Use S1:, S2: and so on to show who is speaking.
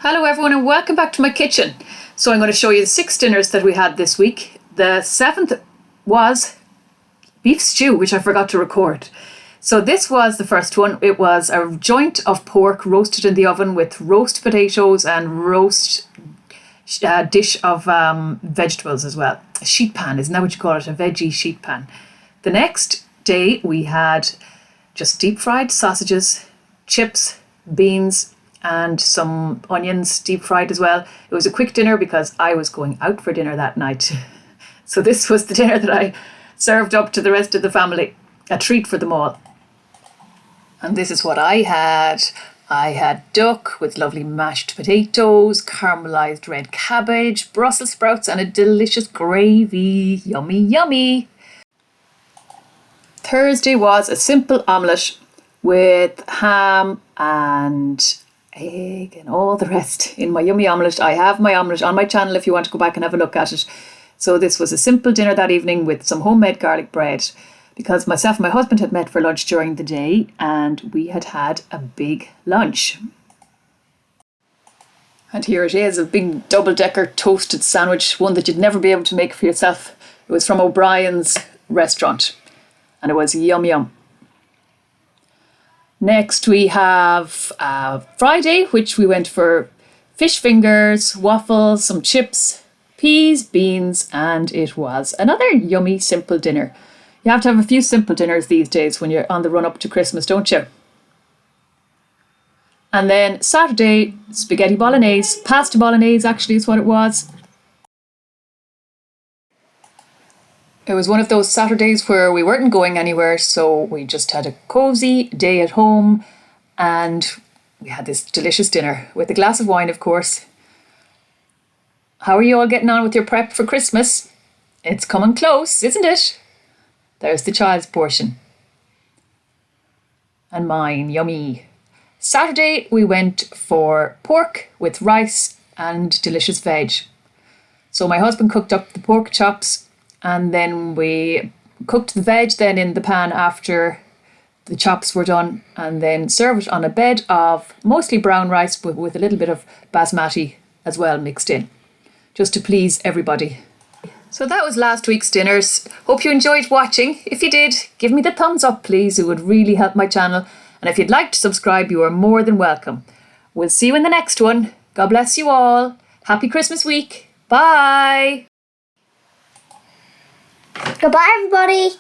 S1: Hello everyone and welcome back to my kitchen. So I'm going to show you the 6 dinners that we had this week. The 7th was beef stew, which I forgot to record. So this was the first one. It was a joint of pork roasted in the oven with roast potatoes and roast dish of vegetables as well. A sheet pan, isn't that what you call it? A veggie sheet pan. The next day we had just deep fried sausages, chips, beans, and some onions deep fried as well. It was a quick dinner because I was going out for dinner that night. So this was the dinner that I served up to the rest of the family. A treat for them all. And this is what I had. I had duck with lovely mashed potatoes, caramelised red cabbage, Brussels sprouts and a delicious gravy. Yummy, yummy. Thursday was a simple omelette with ham and egg and all the rest in my yummy omelette. I have my omelette on my channel if you want to go back and have a look at it. So this was a simple dinner that evening with some homemade garlic bread because myself and my husband had met for lunch during the day and we had had a big lunch. And here it is, a big double-decker toasted sandwich, one that you'd never be able to make for yourself. It was from O'Brien's restaurant and it was yum yum. Next we have Friday, which we went for fish fingers, waffles, some chips, peas, beans, and it was another yummy simple dinner. You have to have a few simple dinners these days when you're on the run up to Christmas, don't you? And then Saturday, spaghetti bolognese, pasta bolognese actually is what it was. It was one of those Saturdays where we weren't going anywhere, so we just had a cosy day at home and we had this delicious dinner with a glass of wine, of course. How are you all getting on with your prep for Christmas? It's coming close, isn't it? There's the child's portion. And mine, yummy. Saturday we went for pork with rice and delicious veg. So my husband cooked up the pork chops and then we cooked the veg then in the pan after the chops were done and then served it on a bed of mostly brown rice but with a little bit of basmati as well mixed in, just to please everybody. So that was last week's dinners. Hope you enjoyed watching. If you did, give me the thumbs up please, it would really help my channel. And if you'd like to subscribe, you are more than welcome. We'll see you in the next one. God bless you all. Happy Christmas week. Bye.
S2: Goodbye, everybody.